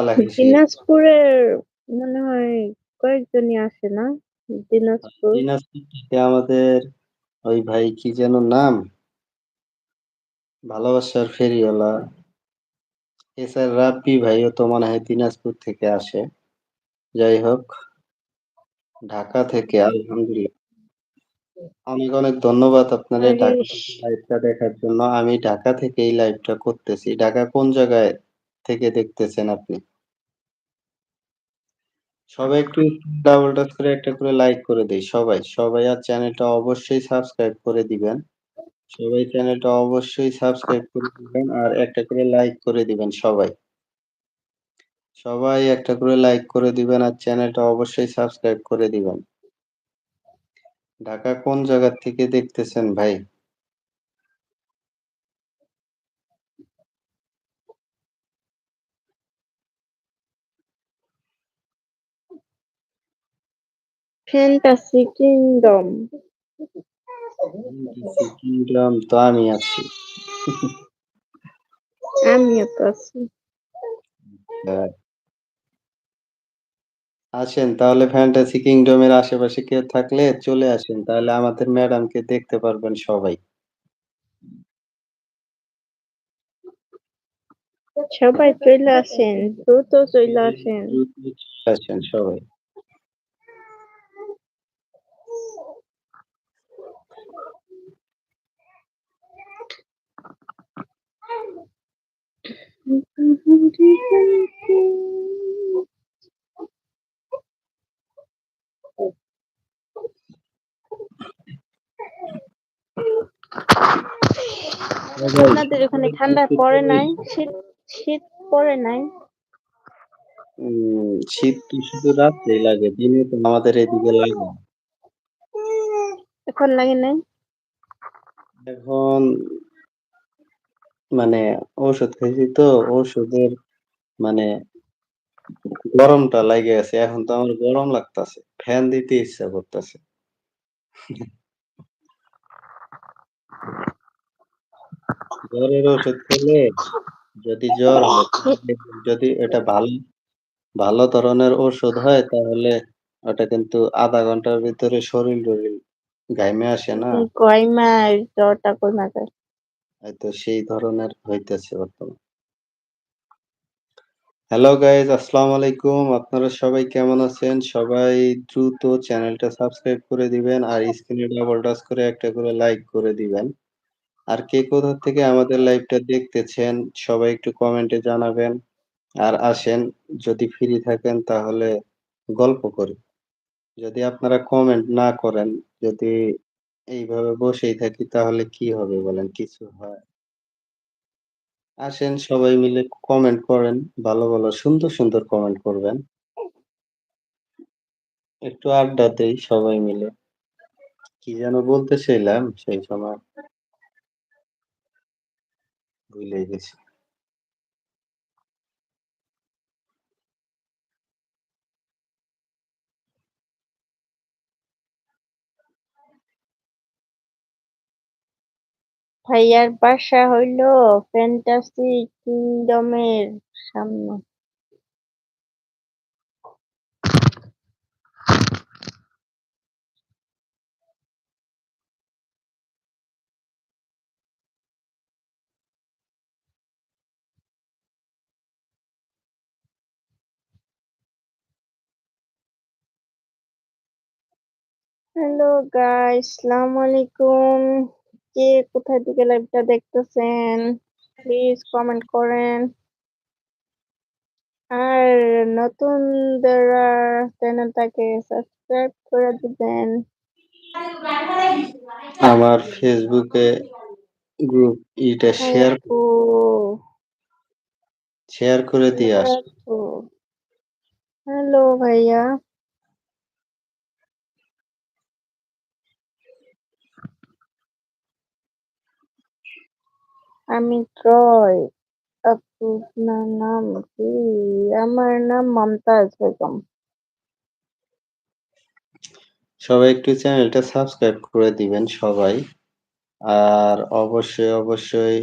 লাখেশি। দিনাজপুরের মনে হয় কয়েকজনই আসে না? দিনাজপুর। দিনাজপুর থেকে আমাদের ওই ভাই কি যেন নাম? ভালোবাসার ফেরিওয়ালা এসআর রাব্বি ভাইও তো মনে হয় দিনাজপুর থেকে আসে। যাই হোক, ঢাকা থেকে আলহামদুলিল্লাহ। অনেক, অনেক ধন্যবাদ আপনারে ঢাকা আরে থেকে লাইভটা দেখার জন্য। আমি ঢাকা থেকে এই লাইভটা করতেছি। ঢাকা কোন জায়গায় থেকে দেখতেছেন আপনি? সবাই একটু ডাবল টাচ করে একটা করে লাইক করে দেই সবাই। সবাই আর চ্যানেলটা অবশ্যই সাবস্ক্রাইব করে দিবেন। সবাই চ্যানেলটা অবশ্যই সাবস্ক্রাইব করে দিবেন আর একটা করে লাইক করে দিবেন সবাই। সবাই একটা করে লাইক করে দিবেন আর চ্যানেলটা অবশ্যই সাবস্ক্রাইব করে দিবেন। ঢাকা কোন জায়গা থেকে দেখতেছেন ভাই? Fantasy kingdom. ডিসি কিংডম তো আমি আছি। আমিও তো আছি। আসেন তাহলে ফ্যান্টাসি কিংডমের আশেপাশে কেউ থাকলে চলে আসেন। তাহলে আমাদের ম্যাডামকে দেখতে পারবেন সবাই। সবাই চলে আসেন, দ্রুত চলে আসেন। দ্রুত চলে আসেন সবাই। সবাই আপনাদের ওখানে ঠান্ডা পড়ে নাই? শীত শীত পড়ে নাই? শীত তো শুধু রাত্রেই লাগে, দিনে তো আমাদের এদিকে লাগে না। এখন লাগে নাই? এখন মানে ঔষধ খাইছি তো ঔষধের মানে গরমটা লাইগা গেছে। এখন তো আমার গরম লাগতাছে। ফ্যান দিতে ইচ্ছা করতাছে। জ্বরের ওষুধ খেলে যদি জ্বর হয় তাহলে যদি এটা ভালো ভালো ধরনের ওষুধ হয় তাহলে ওটা কিন্তু ০.৫ ঘন্টার ভিতরে শরীর-টরিল ঘাইমে আসে না? কইমা জ্বরটা কইমা যায়। হয়তো সেই ধরনের হইতেছে বর্তমান। হ্যালো গাইস, আসসালামু আলাইকুম। আপনারা সবাই কেমন আছেন? সবাই দ্রুত চ্যানেলটা সাবস্ক্রাইব করে দিবেন আর স্ক্রিনে ডাবল টাচ করে একটা করে লাইক করে দিবেন। আর কে কোথা থেকে আমাদের লাইভটা দেখতেছেন সবাই একটু কমেন্টে জানাবেন। আর আসেন যদি ফ্রি থাকেন তাহলে গল্প করি। যদি আপনারা কমেন্ট না করেন, যদি এইভাবে বসেই থাকি তাহলে কি হবে বলেন? কিছু হয়। আসেন সবাই মিলে কমেন্ট করেন। ভালো, ভালো সুন্দর, সুন্দর কমেন্ট করবেন। একটু আড্ডা দেই সবাই মিলে। কি যেন বলতেছিলাম সেই সময় ভুলেই গেছি। ভাইয়ার বাসা হইল ফ্যান্টাসি কিংডমের সামনে। হ্যালো গাইস, আসসালামু আলাইকুম। কে কোথায় থেকে লাইভটা দেখতেছেন? প্লিজ কমেন্ট করেন। আর নতুনরা চ্যানেলটাকে সাবস্ক্রাইব করে দিবেন। আমার ফেসবুকে গ্রুপ ইটা আপু, শেয়ার করে দিয়ে আসি। আপু। হ্যালো ভাইয়া। আমি ট্রয়। আপু, আপনার নাম কি? আমার নাম মমতাজ বেগম। সবাই একটু চ্যানেলটা সাবস্ক্রাইব করে দিবেন সবাই। আর অবশ্যই, অবশ্যই